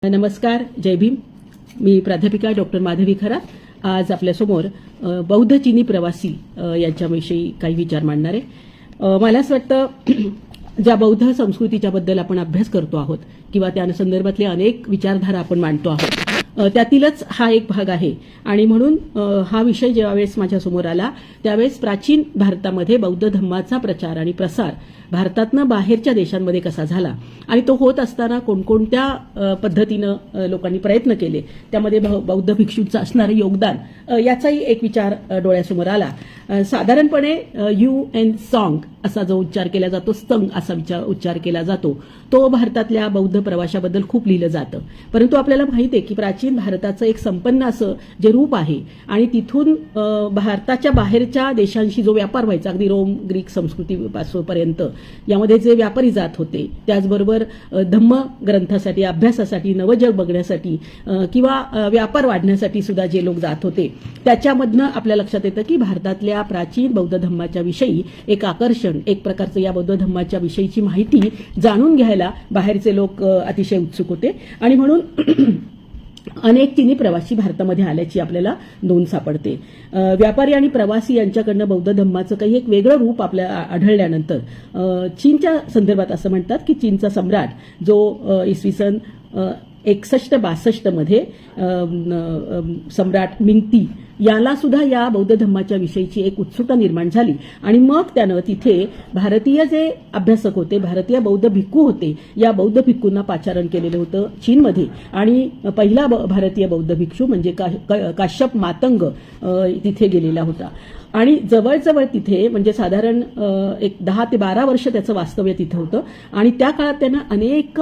नमस्कार, जय भीम. मी प्राध्यापिका डॉक्टर माधवी खरात आज आपल्यासमोर बौद्ध चीनी प्रवासी यांच्याविषयी काही विचार मांडणार आहे. मला असं वाटतं ज्या बौद्ध संस्कृतीच्या बद्दल आपण अभ्यास करतो आहोत किंवा त्या संदर्भातले अनेक विचारधारा आपण मांडतो आहोत त्यातीलच हा एक भाग आहे. आणि म्हणून हा विषय ज्यावेळेस माझ्यासमोर आला त्यावेळेस प्राचीन भारतामध्ये बौद्ध धम्माचा प्रचार आणि प्रसार भारतातनं बाहेरच्या देशांमध्ये कसा झाला आणि तो होत असताना कोणकोणत्या पद्धतीनं लोकांनी प्रयत्न केले, त्यामध्ये बौद्ध भिक्षूंचं असणारं योगदान याचाही एक विचार डोळ्यासमोर आला. साधारणपणे UN सॉंग असा जो उच्चार केला जातो, संग असा उच्चार केला जातो, तो भारतातल्या बौद्ध प्रवाशाबद्दल खूप लिहिलं जातं. परंतु आपल्याला माहिती आहे की प्राचीन भारताचं एक संपन्न असं जे रूप आहे आणि तिथून भारताच्या बाहेरच्या देशांशी जो व्यापार व्हायचा, अगदी रोम ग्रीक संस्कृतीपासूनपर्यंत यामध्ये जे व्यापारी जात होते, त्याचबरोबर धम्म ग्रंथासाठी, अभ्यासासाठी, नवजग बघण्यासाठी किंवा व्यापार वाढण्यासाठी सुद्धा जे लोक जात होते, त्याच्यामधनं आपल्या लक्षात येतं की भारतातल्या प्राचीन बौद्ध धम्माच्या विषयी एक आकर्षण, एक प्रकारचं या बौद्ध धम्माच्या विषयीची माहिती जाणून घ्यायला बाहेरचे लोक अतिशय उत्सुक होते. आणि म्हणून अनेक चीनी प्रवासी भारतामध्ये आल्याची आपल्याला नोंद सापडते. व्यापारी आणि प्रवासी यांच्याकडनं बौद्ध धम्माचं काही एक वेगळं रूप आपल्याला आढळल्यानंतर चीनच्या संदर्भात असं म्हणतात की चीनचा सम्राट जो इसवी सन 61-62 मध्ये सम्राट मिंगती याला सुद्धा या बौद्ध धम्माच्या विषयीची एक उत्सुकता निर्माण झाली आणि मग त्यानं तिथे भारतीय जे अभ्यासक होते, भारतीय बौद्ध भिक्खू होते, या बौद्ध भिक्खूंना पाचारण केलेलं होतं चीनमध्ये. आणि पहिला भारतीय बौद्ध भिक्षू म्हणजे काश्यप मातंग तिथे गेलेला होता आणि जवळजवळ तिथे म्हणजे साधारण एक 10 ते 12 वर्ष त्याचं वास्तव्य तिथे होतं. आणि त्या काळात त्यानं अनेक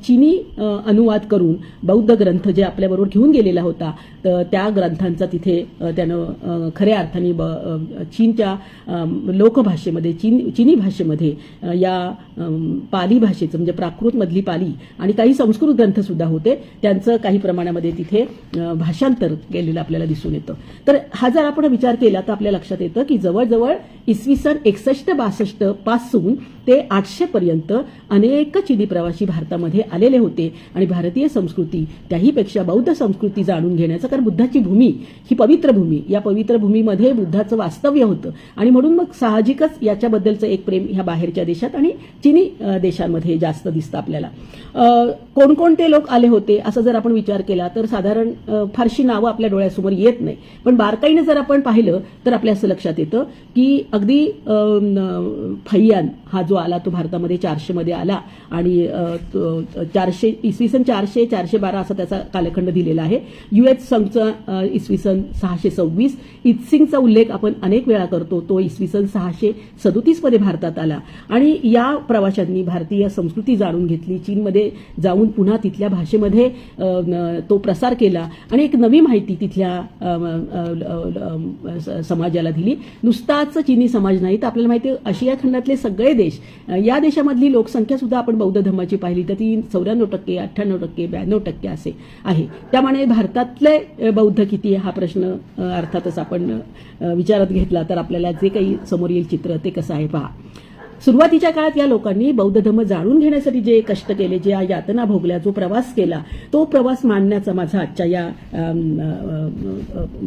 चीनी अनुवाद करून बौद्ध ग्रंथ जे आपल्याबरोबर घेऊन गेलेला होता त्या ग्रंथांचा तिथे त्यानं खऱ्या अर्थाने चीनच्या लोकभाषेमध्ये, चीनी भाषेमध्ये या पाली भाषेचं म्हणजे प्राकृतमधली पाली आणि काही संस्कृत ग्रंथ सुद्धा होते, त्यांचं काही प्रमाणामध्ये तिथे भाषांतर केलेलं आपल्याला दिसून येतं. तर हा जर आपण विचार केला तर आपल्या लक्षात येतं की जवळजवळ इसवी सन 61-62 पासून ते 800 पर्यंत अनेक चीनी प्रवासी भारतामध्ये आलेले होते आणि भारतीय संस्कृती, त्याहीपेक्षा बौद्ध संस्कृती जाणून घेण्याचं, कारण बुद्धाची भूमी ही पवित्र भूमी, या पवित्र भूमीमध्ये बुद्धाचं वास्तव्य होतं आणि म्हणून मग साहजिकच याच्याबद्दलचं एक प्रेम ह्या बाहेरच्या देशात आणि चीनी देशांमध्ये जास्त दिसतं आपल्याला. कोणकोणते लोक आले होते असं जर आपण विचार केला तर साधारण फारशी नावं आपल्या डोळ्यासमोर येत नाही, पण बारकाईनं जर आपण पाहिलं तर आपल्या असं लक्षात येतं की अगदी फैयान हा जो आला तो भारतामध्ये 400 मध्ये आला आणि 400 इसवी सन 400-412 असा त्याचा कालखंड दिलेला आहे. US संघचा इसवी सन 626, इत्सिंगचा उल्लेख आपण अनेक वेळा करतो, तो इसवी सन 637 मध्ये भारतात आला आणि या प्रवाशांनी भारतीय संस्कृती जाणून घेतली, चीनमध्ये जाऊन पुन्हा तिथल्या भाषेमध्ये तो प्रसार केला आणि एक नवी माहिती तिथल्या समाजाला दिली. नुसताच चीनी समाज नाही तर आपल्याला माहिती आहे आशिया खंडातले सगळे देश, या देशामधली लोकसंख्या सुद्धा आपण बौद्ध धर्माची पाहिली तर ती 94%, 98%, 92% असे आहे. त्यामुळे भारतातले बौद्ध किती हा प्रश्न अर्थातच आपण विचारात घेतला तर आपल्याला जे काही समोर येईल चित्र ते कसं आहे पहा. सुरुवातीच्या काळात या लोकांनी बौद्ध धर्म जाणून घेण्यासाठी जे कष्ट केले, जे यातना भोगल्या, जो प्रवास केला, तो प्रवास मांडण्याचा माझा आजच्या या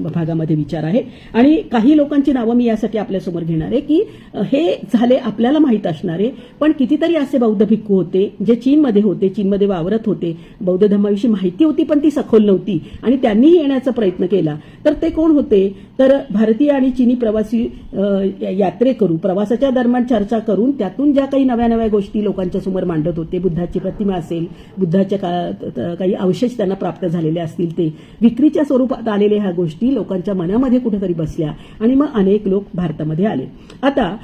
भागामध्ये विचार आहे. आणि काही लोकांची नावं मी यासाठी आपल्यासमोर घेणार आहे की हे झाले आपल्याला माहीत असणारे, पण कितीतरी असे बौद्ध भिक्खू होते जे चीनमध्ये होते, चीनमध्ये वावरत होते, बौद्ध धर्माविषयी माहिती होती पण ती सखोल नव्हती आणि त्यांनीही येण्याचा प्रयत्न केला. तर ते कोण होते तर भारतीय आणि चीनी प्रवासी यात्रेकरू प्रवासाच्या दरम्यान चर्चा करून त्यातून ज्या काही नव्या नव्या गोष्टी लोकांच्या समोर मांडत होते, बुद्धाची प्रतिमा असेल, बुद्धाच्या काळात काही अवशेष त्यांना प्राप्त झालेले असतील, ते विक्रीच्या स्वरूपात आलेल्या ह्या गोष्टी लोकांच्या मनामध्ये कुठेतरी बसल्या आणि मग अनेक लोक भारतामध्ये आले. आता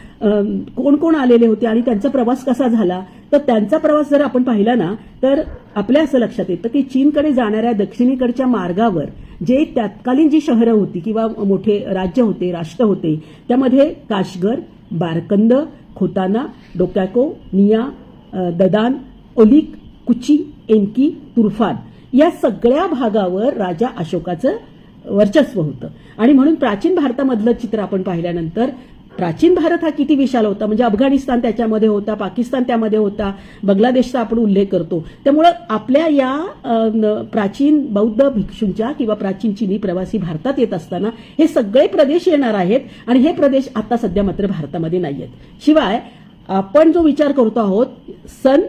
कोण कोण आलेले होते आणि त्यांचा प्रवास कसा झाला तर त्यांचा प्रवास जर आपण पाहिला ना तर आपल्या असं लक्षात येतं की चीनकडे जाणाऱ्या दक्षिणेकडच्या मार्गावर जे तत्कालीन जी शहरं होती किंवा मोठे राज्य होते, राष्ट्र होते, त्यामध्ये काशगर, बारकंद, खोताना, डोक्याको, निया, ददान, ओलिक, कुची, एनकी, तुर्फान या सगळ्या भागावर राजा अशोकाचं वर्चस्व होतं. आणि म्हणून प्राचीन भारतामधलं चित्र आपण पाहिल्यानंतर प्राचीन भारत हा किती विशाल होता, म्हणजे अफगाणिस्तान त्याच्यामध्ये होता, पाकिस्तान त्यामध्ये होता, बांगलादेशचा आपण उल्लेख करतो. त्यामुळं आपल्या या प्राचीन बौद्ध भिक्षूंच्या किंवा प्राचीन चिनी प्रवासी भारतात येत असताना हे सगळे प्रदेश येणार आहेत आणि हे प्रदेश आता सध्या मात्र भारतामध्ये नाही आहेत. शिवाय आपण जो विचार करतो आहोत सन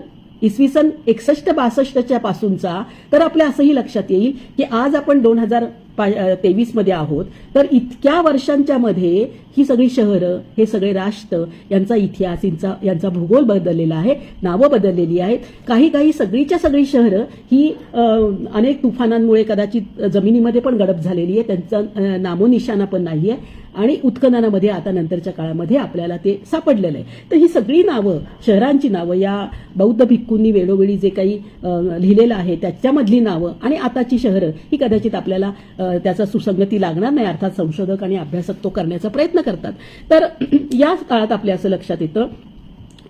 इसवी सन 61-62च्या पासूनचा, तर आपल्या असंही लक्षात येईल की आज आपण 2023 मध्ये आहोत, तर इतक्या वर्षांच्या मध्ये ही सगळी शहरं, हे सगळे राष्ट्र, यांचा इतिहास, यांचा भूगोल बदललेला आहे, नावं बदललेली आहेत. काही सगळीच्या सगळी शहरं ही अनेक तुफानांमुळे कदाचित जमिनीमध्ये पण गडप झालेली आहे, त्यांचा नामोनिशाणा पण नाहीये आणि उत्खननामध्ये आता नंतरच्या काळामध्ये आपल्याला ते सापडलेलं आहे. तर ही सगळी नावं, शहरांची नावं, या बौद्ध भिक्खूंनी वेळोवेळी जे काही लिहिलेलं आहे त्याच्यामधली नावं आणि आताची शहरं ही कदाचित आपल्याला त्याचा सुसंगती लागणार नाही. अर्थात संशोधक आणि अभ्यासक तो करण्याचा प्रयत्न करतात. तर या काळात आपल्या असं लक्षात येतं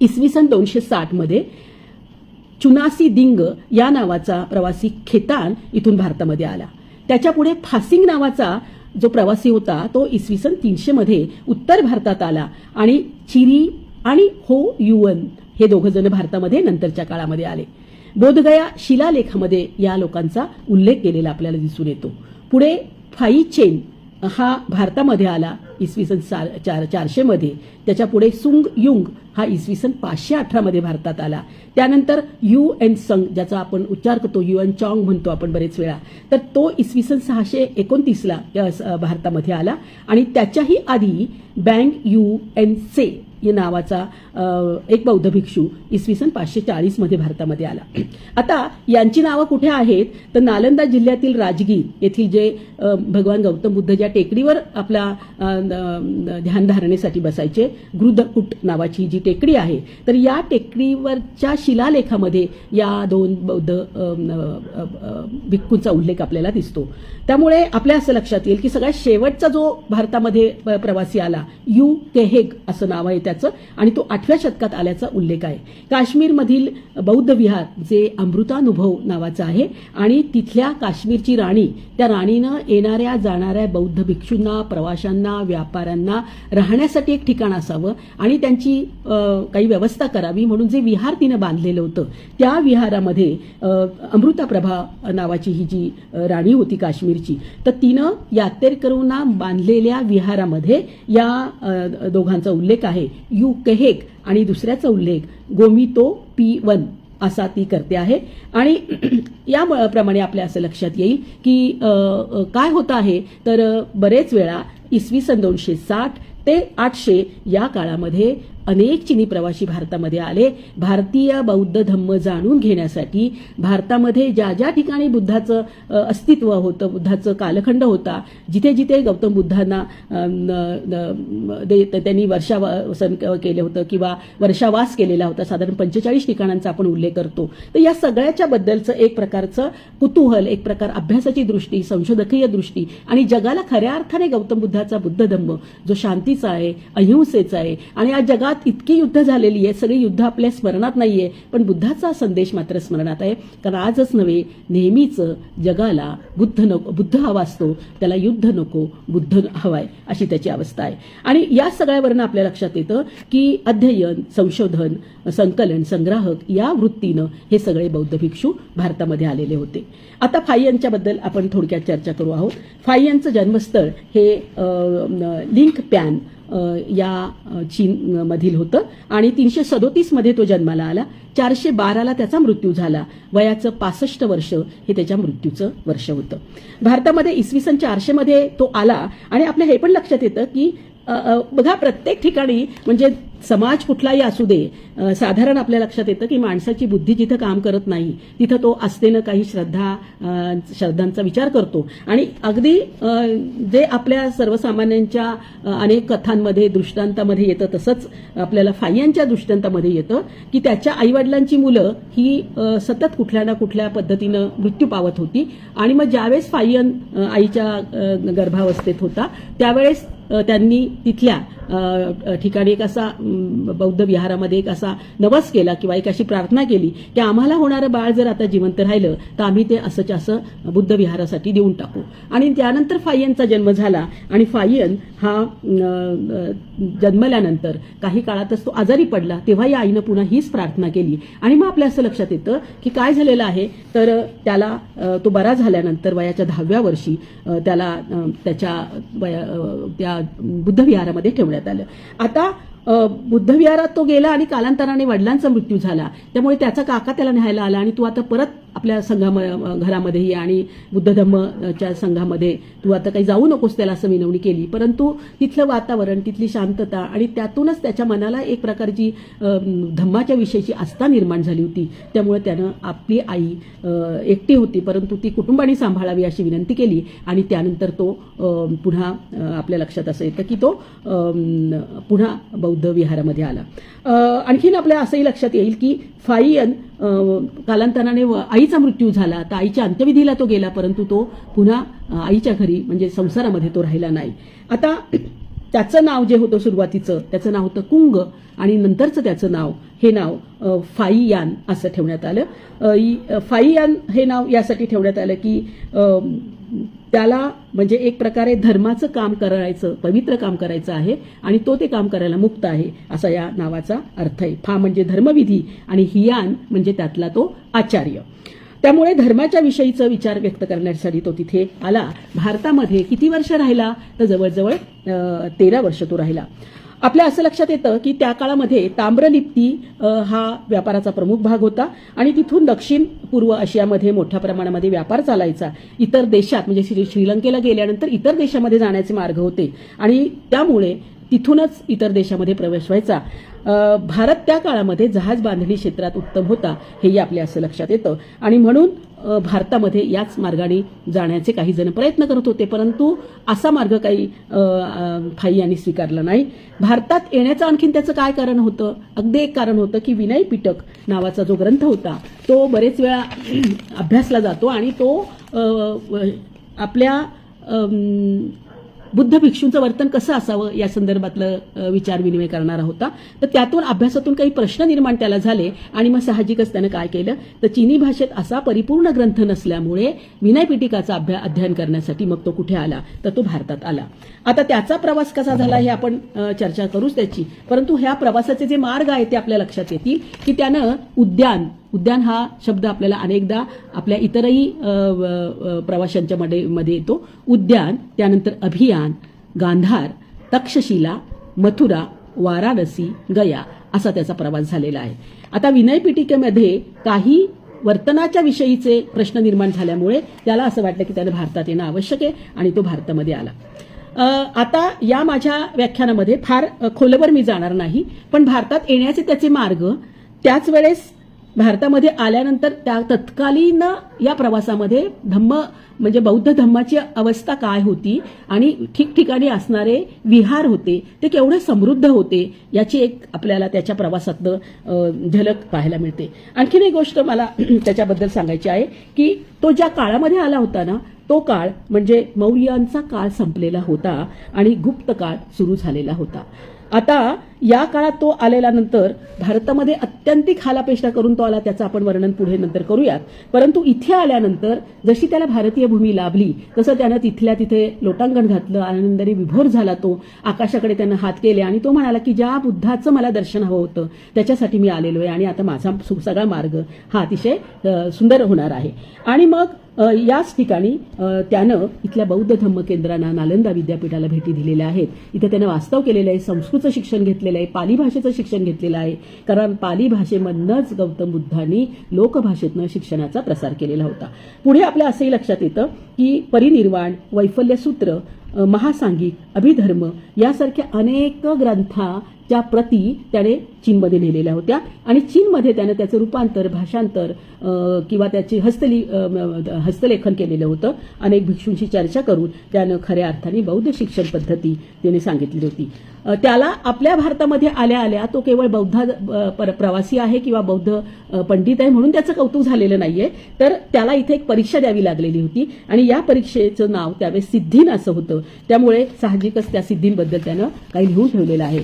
इसवी सन 260 मध्ये चुनासी दिंग या नावाचा प्रवासी खेतान इथून भारतामध्ये आला. त्याच्यापुढे फासिंग नावाचा जो प्रवासी होता तो इसवी सन 300 मध्ये उत्तर भारतात आला आणि चिरी आणि हो युवन हे दोघं जण भारतामध्ये नंतरच्या काळामध्ये आले. बोधगया शिलालेखामध्ये या लोकांचा उल्लेख केलेला आपल्याला दिसून येतो. पुढे फाई चेन हा भारतामध्ये आला इसवी सन 400 मध्ये. त्याच्या पुढे सुंग युंग हा इसवी सन 518 मध्ये भारतात आला. त्यानंतर यू एन संग, ज्याचा आपण उच्चार करतो युएन चॉंग म्हणतो आपण बरेच वेळा, तर तो इसवी सन 629ला भारतामध्ये आला. आणि त्याच्याही आधी बँग यू एन से या नावाचा एक बौद्ध भिक्षू इसवी सन 540 मध्ये भारतामध्ये आला. आता यांची नावं कुठे आहेत तर नालंदा जिल्ह्यातील राजगीर येथील जे भगवान गौतम बुद्ध ज्या टेकडीवर आपला ध्यानधारणेसाठी बसायचे, गृदकुट नावाची जी टेकडी आहे, तर या टेकडीवरच्या शिलालेखामध्ये या दोन बौद्ध भिक्खूंचा उल्लेख आपल्याला दिसतो. त्यामुळे आपल्या असं लक्षात येईल की सगळ्यात शेवटचा जो भारतामध्ये प्रवासी आला यू केहेग असं नाव आहे त्याचं, आणि तो 8व्या शतकात आल्याचा उल्लेख आहे. काश्मीरमधील बौद्ध विहार जे अमृतानुभव नावाचं आहे आणि तिथल्या काश्मीरची राणी, त्या राणीनं येणाऱ्या जाणाऱ्या बौद्ध भिक्षूंना, प्रवाशांना, व्यापाऱ्यांना राहण्यासाठी एक ठिकाण असावं आणि त्यांची काही व्यवस्था करावी म्हणून जे विहार तिनं बांधलेलं होतं, त्या विहारामध्ये अमृताप्रभा नावाची ही जी राणी होती काश्मीरची, तर तिनं यात्रेकरूंना बांधलेल्या विहारामध्ये या दोघांचा उल्लेख आहे, यू केहेग, आणि दुसऱ्याचा उल्लेख गोमितो P1 असा ती करते आहे. आणि याप्रमाणे आपल्या असं लक्षात येईल की काय होतं आहे तर बरेच वेळा इसवी सन 260 ते 800 या काळामध्ये अनेक चिनी प्रवासी भारतामध्ये आले. भारतीय बौद्ध धम्म जाणून घेण्यासाठी भारतामध्ये ज्या ज्या ठिकाणी बुद्धाचं अस्तित्व होतं, बुद्धाचं कालखंड होता, जिथे जिथे गौतम बुद्धांना त्यांनी वर्षावसन केलं होतं किंवा वर्षावास केलेला होता, साधारण 45 ठिकाणांचा आपण उल्लेख करतो. तर या सगळ्याच्या बद्दलचं एक प्रकारचं कुतूहल, एक प्रकार अभ्यासाची दृष्टी, संशोधकीय दृष्टी आणि जगाला खऱ्या अर्थाने गौतम बुद्धाचा बुद्ध धम्म जो शांतीचा आहे, अहिंसेचा आहे, आणि आज जगात इतकी युद्ध झालेली आहे, सगळी युद्ध आपल्या स्मरणात नाहीये, पण बुद्धाचा संदेश मात्र स्मरणात आहे. कारण आजच नव्हे, नेहमीच जगाला बुद्ध हवा असतो, त्याला युद्ध नको, बुद्ध हवाय अशी त्याची अवस्था आहे. आणि या सगळ्यावरनं आपल्या लक्षात येतं की अध्ययन, संशोधन, संकलन, संग्राहक या वृत्तीनं हे सगळे बौद्ध भिक्षू भारतामध्ये आलेले होते. आता फायियनच्याबद्दल आपण थोडक्यात चर्चा करू आहोत. फायियनचं जन्मस्थळ हे लिंक पॅन या चीन मधील होतं आणि 337 मध्ये तो जन्माला आला. 412ला त्याचा मृत्यू झाला. वयाचं 65 वर्ष हे त्याच्या मृत्यूचं वर्ष होतं. भारतामध्ये इसवी सन 400 मध्ये तो आला आणि आपल्या हे पण लक्षात येतं की बघा प्रत्येक ठिकाणी म्हणजे समाज कुठलाही असू दे, साधारण आपल्या लक्षात येतं की माणसाची बुद्धी जिथं काम करत नाही तिथं तो आस्थेनं काही श्रद्धांचा विचार करतो. आणि अगदी जे आपल्या सर्वसामान्यांच्या अनेक कथांमध्ये, दृष्टांतामध्ये येतं तसंच आपल्याला फायियनच्या दृष्टांतामध्ये येतं की त्याच्या आईवडिलांची मुलं ही सतत कुठल्या ना कुठल्या पद्धतीनं मृत्यू पावत होती. आणि मग ज्यावेळेस फायियन आईच्या गर्भावस्थेत होता त्यावेळेस त्यांनी तिथल्या ठिकाणी एक असा बौद्ध विहारामध्ये एक असा नवस केला किंवा एक अशी प्रार्थना केली की आम्हाला होणारं बाळ जर आता जिवंत राहिलं तर आम्ही ते असंच असं बुद्ध विहारासाठी देऊन टाकू. आणि त्यानंतर फायनचा जन्म झाला आणि फायन हा जन्मल्यानंतर काही काळातच तो आजारी पडला. तेव्हा या आईनं पुन्हा हीच प्रार्थना केली आणि मग आपल्या असं लक्षात येतं की काय झालेलं आहे तर त्याला तो बरा झाल्यानंतर वयाच्या 10व्या वर्षी त्याला त्याच्या त्या बुद्धविहारामध्ये ठेवण्यात आलं. आता बुद्धविहारात तो गेला आणि कालांतराने वडिलांचा मृत्यू झाला. त्यामुळे त्याचा काका त्याला न्यायला आला आणि तू आता परत आपल्या घरामध्ये ये आणि बुद्ध धम्मच्या संघामध्ये तू आता काही जाऊ नकोस त्याला असं विनवणी केली. परंतु तिथलं वातावरण, तिथली शांतता आणि त्यातूनच त्याच्या मनाला एक प्रकारची धम्माच्या विषयीची आस्था निर्माण झाली होती. त्यामुळे त्यानं आपली आई एकटी होती परंतु ती कुटुंबाने सांभाळावी अशी विनंती केली आणि त्यानंतर तो पुन्हा आपल्या लक्षात असं येतं की तो पुन्हा बौद्ध विहारामध्ये आला. आणखीन आपल्या असंही लक्षात येईल की फायन कालांतराने आईचा मृत्यू झाला तर आईच्या अंत्यविधीला तो गेला परंतु तो पुन्हा आईच्या घरी म्हणजे संसारामध्ये तो राहिला नाही. आता त्याचं नाव जे होतं सुरुवातीचं त्याचं नाव होतं कुंग आणि नंतरचं त्याचं नाव हे नाव फाईयान असं ठेवण्यात आलं. फाईयान हे नाव यासाठी ठेवण्यात आलं की त्याला म्हणजे एक प्रकारे धर्माचं काम करायचं, पवित्र काम करायचं आहे आणि तो ते काम करायला मुक्त आहे असा या नावाचा अर्थ आहे. फा म्हणजे धर्मविधी आणि हियान म्हणजे त्यातला तो आचार्य. त्यामुळे धर्माच्या विषयीचा विचार व्यक्त करण्यासाठी तो तिथे आला. भारतामध्ये किती वर्ष राहिला तर जवळजवळ 13 वर्ष तो राहिला. आपल्या असं लक्षात येतं की त्या काळामध्ये ताम्रलिप्ती हा व्यापाराचा प्रमुख भाग होता आणि तिथून दक्षिण पूर्व आशियामध्ये मोठ्या प्रमाणामध्ये व्यापार चालायचा. इतर देशात म्हणजे श्रीलंकेला गेल्यानंतर इतर देशामध्ये जाण्याचे मार्ग होते आणि त्यामुळे तिथूनच इतर देशामध्ये प्रवेश व्हायचा. भारत त्या काळामध्ये जहाज बांधणी क्षेत्रात उत्तम होता हेही आपल्या असं लक्षात येतं आणि म्हणून भारतामध्ये याच मार्गाने जाण्याचे काही जण प्रयत्न करत होते परंतु असा मार्ग काही फाई यांनी स्वीकारला नाही. भारतात येण्याचं आणखीन त्याचं काय कारण होतं? अगदी एक कारण होतं की विनय पिटक नावाचा जो ग्रंथ होता तो बरेच वेळा अभ्यासला जातो आणि तो आपल्या बुद्ध भिक्षूंचं वर्तन कसं असावं या संदर्भातलं विचार विनिमय करणारा होता. तर त्यातून अभ्यासातून काही प्रश्न निर्माण त्याला झाले आणि मग साहजिकच त्यानं काय केलं तर चीनी भाषेत असा परिपूर्ण ग्रंथ नसल्यामुळे विनय पिटिकाचा अध्ययन करण्यासाठी मग तो कुठे आला तर तो भारतात आला. आता त्याचा प्रवास कसा झाला हे आपण चर्चा करूच त्याची, परंतु ह्या प्रवासाचे जे मार्ग आहेत ते आपल्या लक्षात येतील की त्यानं उद्यान हा शब्द आपल्याला अनेकदा आपल्या इतरही प्रवाशांच्या मध्ये येतो. उद्यान, त्यानंतर अभियान, गांधार, तक्षशिला, मथुरा, वाराणसी, गया असा त्याचा प्रवास झालेला आहे. आता विनय पिटिकेमध्ये काही वर्तनाच्या विषयीचे प्रश्न निर्माण झाल्यामुळे त्याला असं वाटलं की त्याला भारतात येणं आवश्यक आहे आणि तो भारतामध्ये आला. आता या माझ्या व्याख्यानामध्ये फार खोलवर मी जाणार नाही, पण भारतात येण्याचे त्याचे मार्ग, त्याच वेळेस भारतामध्ये आल्यानंतर त्या तत्कालीन या प्रवासामध्ये म्हणजे बौद्ध धम्माची अवस्था काय होती आणि ठिकठिकाणी असणारे विहार होते ते केवढे समृद्ध होते याची एक आपल्याला त्याच्या प्रवासातनं झलक पाहायला मिळते. आणखीन एक गोष्ट मला त्याच्याबद्दल सांगायची आहे की तो ज्या काळामध्ये आला होता ना तो काळ म्हणजे मौर्यांचा काळ संपलेला होता आणि गुप्त काळ सुरू झालेला होता. आता या काळात तो आलेला नंतर भारतामध्ये अत्यंतिक हालापेष्टा करून तो आला, त्याचं आपण वर्णन पुढे नंतर करूयात. परंतु इथे आल्यानंतर जशी त्याला भारतीय भूमी लाभली तसं त्यानं तिथल्या तिथे लोटांगण घातलं, आनंदाने विभोर झाला. तो आकाशाकडे त्यानं हात केले आणि तो म्हणाला की ज्या बुद्धाचं मला दर्शन हवं होतं त्याच्यासाठी मी आलेलो आहे आणि आता माझा सगळा मार्ग हा अतिशय सुंदर होणार आहे. आणि मग याच ठिकाणी त्यानं इथल्या बौद्ध धम्म केंद्रांना, नालंदा विद्यापीठाला भेटी दिलेल्या आहेत. इथे त्यानं वास्तव केलेलं आहे, संस्कृतचं शिक्षण घेतलेलं आहे, पाली भाषेचं शिक्षण घेतलेलं आहे. कारण पाली भाषेमधनंच गौतम बुद्धांनी लोकभाषेतनं शिक्षणाचा प्रसार केलेला होता. पुढे आपल्या असंही लक्षात येतं की परिनिर्वाण, वैफल्यसूत्र, महासांगिक, अभिधर्म यासारख्या अनेक ग्रंथाच्या प्रती त्याने चीनमध्ये लिहिलेल्या होत्या आणि चीनमध्ये त्यानं त्याचं रूपांतर, भाषांतर किंवा त्याची हस्तलेखन केलेलं होतं. अनेक भिक्षूंशी चर्चा करून त्यानं खऱ्या अर्थाने बौद्ध शिक्षण पद्धती त्याने सांगितली होती. त्याला आपल्या भारतामध्ये आल्या आल्या तो केवळ बौद्ध प्रवासी आहे किंवा बौद्ध पंडित आहे म्हणून त्याचं कौतुक झालेलं नाहीये, तर त्याला इथे एक परीक्षा द्यावी लागलेली होती आणि या परीक्षेचं नाव त्यावेळेस सिद्धीन असं होतं. त्यामुळे साहजिकच त्या सिद्धींबद्दल त्यानं काही लिहून ठेवलेलं आहे.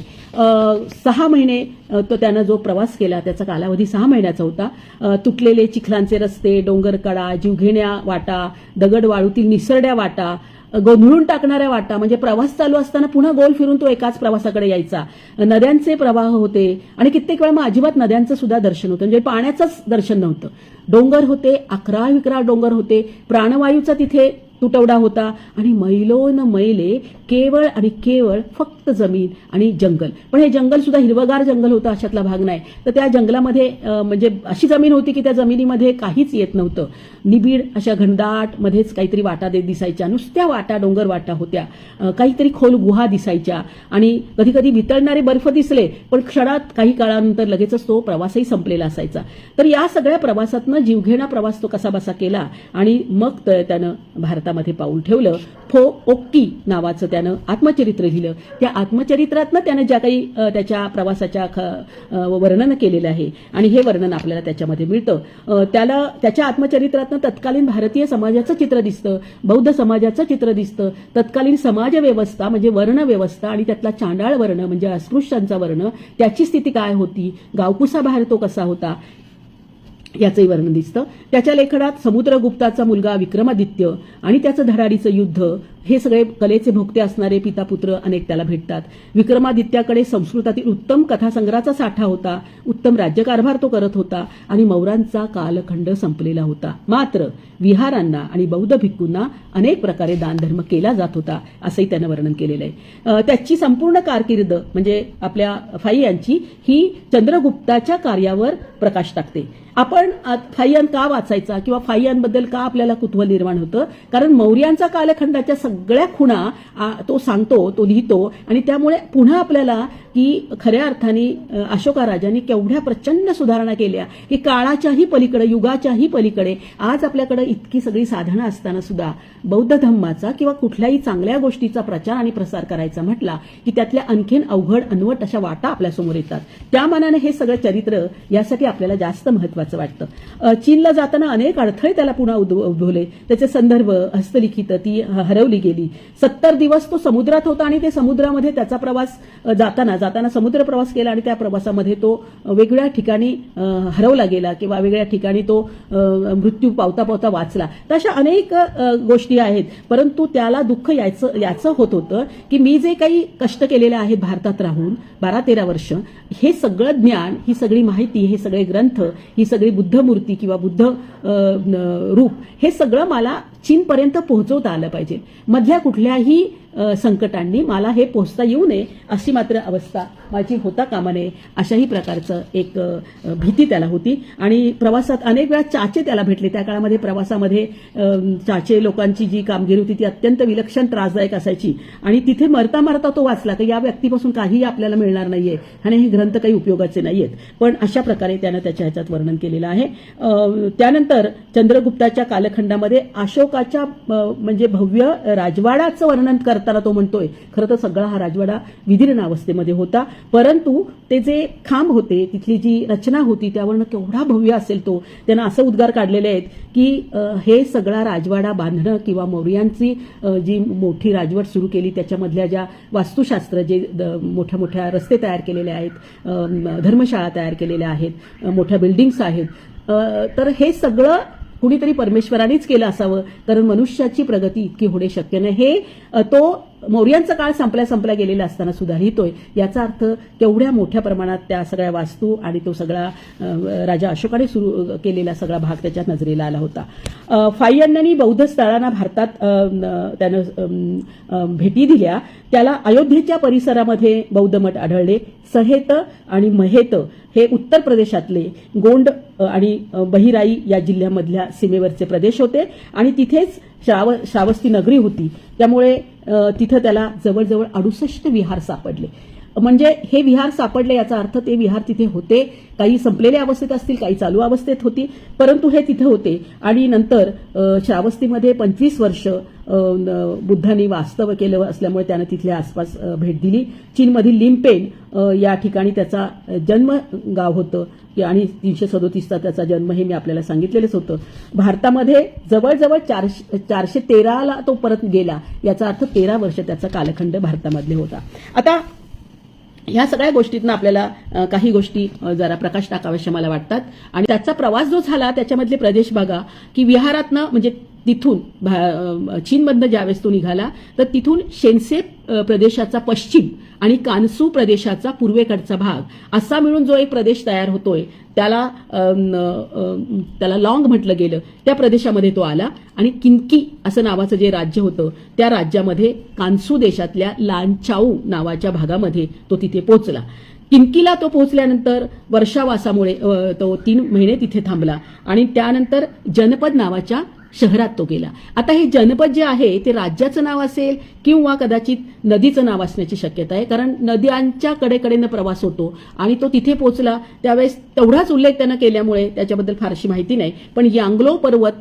6 महिने तो त्यानं जो प्रवास केला त्याचा कालावधी 6 महिन्याचा होता. तुटलेले चिखलांचे रस्ते, डोंगरकडा, जीवघेण्या वाटा, दगड वाळूतील निसरड्या वाटा, गोंधळून टाकणाऱ्या वाटा, म्हणजे प्रवास चालू असताना पुन्हा गोल फिरून तो एकाच प्रवासाकडे यायचा. नद्यांचे प्रवाह होते आणि कित्येक वेळा मग अजिबात नद्यांचं सुद्धा दर्शन होतं, म्हणजे पाण्याचंच दर्शन नव्हतं. डोंगर होते, 11 डोंगर होते, प्राणवायूचा तिथे तुटवडा होता आणि मैलोन मैले केवळ आणि केवळ फक्त जमीन आणि जंगल. पण हे जंगल सुद्धा हिरवगार जंगल होतं, अशातला भाग नाही. तर त्या जंगलामध्ये म्हणजे अशी जमीन होती की त्या जमिनीमध्ये काहीच येत नव्हतं. निबिड अशा घनदाट मध्येच काहीतरी वाटा दिसायच्या, नुसत्या वाटा, डोंगर वाटा होत्या. काहीतरी खोल गुहा दिसायच्या आणि कधी कधी वितळणारे बर्फ दिसले, पण क्षणात काही काळानंतर लगेचच तो प्रवासही संपलेला असायचा. तर या सगळ्या प्रवासातनं जीवघेणा प्रवास तो कसाबसा केला आणि मग त्यानं भारतामध्ये पाऊल ठेवलं. फो ओक्की नावाचं त्यानं आत्मचरित्र लिहिलं. त्या आत्मचरित्रातनं त्यानं ज्या काही त्याच्या प्रवासाच्या वर्णन केलेलं आहे आणि हे वर्णन आपल्याला त्याच्यामध्ये मिळतं. त्याच्या आत्मचरित्रातनं तत्कालीन भारतीय समाजाचं चित्र दिसतं, बौद्ध समाजाचं चित्र दिसतं, तत्कालीन समाज व्यवस्था म्हणजे वर्ण व्यवस्था आणि त्यातला चांडाळ वर्ण म्हणजे अस्पृश्यांचा वर्ण, त्याची स्थिती काय होती, गावकुसाबाहेर तो कसा होता, याचंही वर्णन दिसतं. त्याच्या लेखनात समुद्रगुप्ताचा मुलगा विक्रमादित्य आणि त्याचं धडाडीचं युद्ध हे सगळे कलेचे भोगते असणारे पिता पुत्र अनेक त्याला भेटतात. विक्रमादित्याकडे संस्कृतातील उत्तम कथासंग्रहाचा साठा होता, उत्तम राज्यकारभार तो करत होता आणि मौर्यांचा कालखंड संपलेला होता. मात्र विहारांना आणि बौद्ध भिक्खूंना अनेक प्रकारे दानधर्म केला जात होता, असंही त्यानं वर्णन केलेलं आहे. त्याची संपूर्ण कारकीर्द म्हणजे आपल्या फाईयांची ही चंद्रगुप्ताच्या कार्यावर प्रकाश टाकते. आपण फाईयान का वाचायचा किंवा फाईयांबद्दल का आपल्याला कुतूहल निर्माण होतं, कारण मौर्यांचा कालखंडाच्या सगळ्या खुणा तो सांगतो, तो लिहितो आणि त्यामुळे पुन्हा आपल्याला की खऱ्या अर्थाने अशोका राजांनी केवढ्या प्रचंड सुधारणा केल्या की काळाच्याही पलीकडे, युगाच्याही पलीकडे आज आपल्याकडे इतकी सगळी साधनं असताना सुद्धा बौद्ध धम्माचा किंवा कुठल्याही चांगल्या गोष्टीचा प्रचार आणि प्रसार करायचा म्हटला की त्यातल्या आणखीन अवघड अनवट अशा वाटा आपल्यासमोर येतात. त्या मानाने हे सगळं चरित्र यासाठी आपल्याला जास्त महत्वाचं वाटतं. चीनला जाताना अनेक अडथळे त्याला पुन्हा उद्भवले. त्याचे संदर्भ, हस्तलिखित ती हरवली गेली. 70 दिवस तो समुद्रात होता आणि ते समुद्रामध्ये त्याचा प्रवास जाताना समुद्र प्रवास केला आणि त्या प्रवासामध्ये तो वेगवेगळ्या ठिकाणी हरवला गेला किंवा वेगळ्या ठिकाणी तो मृत्यू पावता पावता वाचला. तर अशा अनेक गोष्टी आहेत. परंतु त्याला दुःख याचं होत होतं की मी जे काही कष्ट केलेले आहेत भारतात राहून 12-13 वर्ष, हे सगळं ज्ञान, ही सगळी माहिती, हे सगळे ग्रंथ, ही सगळी बुद्धमूर्ती किंवा बुद्ध रूप, हे सगळं मला चीनपर्यंत पोहोचवता आलं पाहिजे. मधल्या कुठल्याही संकटांनी मला हे पोहोचता येऊ नये अशी मात्र अवस्था माझी होता कामा नये, अशाही प्रकारचं एक भीती त्याला होती. आणि प्रवासात अनेक वेळा चाचे त्याला भेटले. त्या काळामध्ये प्रवासामध्ये चाचे लोकांची जी कामगिरी होती ती अत्यंत विलक्षण त्रासदायक असायची आणि तिथे मरता मरता तो वाचला की या व्यक्तीपासून काहीही आपल्याला मिळणार नाहीये आणि हे ग्रंथ काही उपयोगाचे नाहीयेत. पण अशा प्रकारे त्यानं त्याच्या ह्याच्यात वर्णन केलेलं आहे. त्यानंतर चंद्रगुप्ताच्या कालखंडामध्ये अशोकाच्या म्हणजे भव्य राजवाडाचं वर्णन करताना तो म्हणतोय खरं तर सगळा हा राजवाडा विदीर्ण अवस्थेमध्ये होता, परंतु ते जे खांब होते, तिथली जी रचना होती त्यावरनं केवढा भव्य असेल तो. त्यानं असं उद्गार काढलेले आहेत की हे सगळा राजवाडा बांधणं किंवा मौर्यांची जी मोठी राजवट सुरू केली त्याच्यामधल्या ज्या वास्तुशास्त्र, जे मोठ्या मोठ्या रस्ते तयार केलेले आहेत, धर्मशाळा तयार केलेल्या आहेत, मोठ्या बिल्डिंग्स आहेत, तर हे सगळं कुणीतरी परमेश्वरानेच केलं असावं, कारण मनुष्याची प्रगती इतकी होणे शक्य नाही. हे तो मौर्यांचा काळ संपल्या गेलेला असताना सुद्धा लिहितोय. याचा अर्थ केवढ्या मोठ्या प्रमाणात त्या सगळ्या वास्तू आणि तो सगळा राजा अशोकाने सुरू केलेला सगळा भाग त्याच्या नजरेला आला होता. फाईयांनी बौद्ध स्थळांना भारतात त्यानं भेटी दिल्या. त्याला अयोध्येच्या परिसरामध्ये बौद्ध मठ आढळले. सहेत आणि महेत हे उत्तर प्रदेशातले गोंड आणि बहिराई या जिल्ह्यामधल्या सीमेवरचे प्रदेश होते आणि तिथेच श्रावस्ती नगरी होती. त्यामुळे तिथं त्याला जवळजवळ 68 विहार सापडले. म्हणजे हे विहार सापडले याचा अर्थ ते विहार तिथे होते. काही संपलेल्या अवस्थेत असतील, काही चालू अवस्थेत होती, परंतु हे तिथे होते. आणि नंतर श्रावस्तीमध्ये 25 वर्ष बुद्धांनी वास्तव केलं असल्यामुळे त्यानं तिथल्या आसपास भेट दिली. चीनमधील लिमपेन या ठिकाणी त्याचा जन्म गाव होतं आणि 337चा त्याचा जन्म हे मी आपल्याला सांगितलेलंच होतं. भारतामध्ये जवळजवळ 413ला तो परत गेला, याचा अर्थ 13 वर्ष त्याचा कालखंड भारतामधले होता. आता ह्या सगळ्या गोष्टीतनं आपल्याला काही गोष्टी जरा प्रकाश टाकाव्याशा मला वाटतात. आणि त्याचा प्रवास जो झाला त्याच्यामधले प्रदेश बघा की विहारातनं म्हणजे तिथून चीनमधनं ज्यावेळेस तो निघाला तर तिथून शेन्से प्रदेशाचा पश्चिम आणि कानसू प्रदेशाचा पूर्वेकडचा भाग असा मिळून जो एक प्रदेश तयार होतोय त्याला लॉंग म्हटलं गेलं. त्या प्रदेशामध्ये तो आला आणि किनकी असं नावाचं जे राज्य होतं त्या राज्यामध्ये कानसू देशातल्या लांचाऊ नावाच्या भागामध्ये तो तिथे पोहोचला. किनकीला तो पोहोचल्यानंतर वर्षावासामुळे तो 3 महिने तिथे थांबला आणि त्यानंतर जनपद नावाच्या शहरात तो गेला. आता हे जनपद जे आहे ते राज्याचं नाव असेल किंवा कदाचित नदीचं नाव असण्याची शक्यता आहे, कारण नद्यांच्या कडेकडेनं प्रवास होतो आणि तो तिथे पोहोचला त्यावेळेस तेवढाच उल्लेख त्यानं केल्यामुळे त्याच्याबद्दल फारशी माहिती नाही. पण यांग्लो पर्वत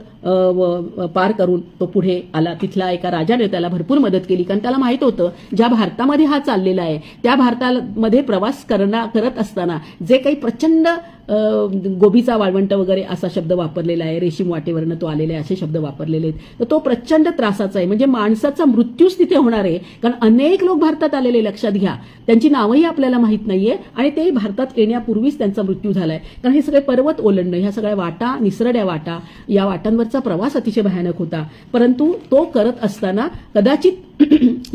पार करून तो पुढे आला. तिथला एका राजाने त्याला भरपूर मदत केली, कारण त्याला माहित होतं ज्या भारतामध्ये हा चाललेला आहे त्या भारतामध्ये प्रवास करत असताना जे काही प्रचंड गोबीचा वाळवंट वगैरे असा शब्द वापरलेला आहे, रेशीम वाटेवरनं तो आलेला आहे असे शब्द वापरलेले आहेत, तर तो प्रचंड त्रासाचा आहे. म्हणजे माणसाचा मृत्यूच तिथे होणार आहे, कारण अनेक लोक भारतात आलेले लक्षात घ्या, त्यांची नावही आपल्याला माहित नाहीये आणि ते भारतात येण्यापूर्वीच त्यांचा मृत्यू झालाय. कारण हे सगळे पर्वत ओलांडणं, ह्या सगळ्या वाटा, निसरड्या वाटा, या वाटांवरचा प्रवास अतिशय भयानक होता. परंतु तो करत असताना कदाचित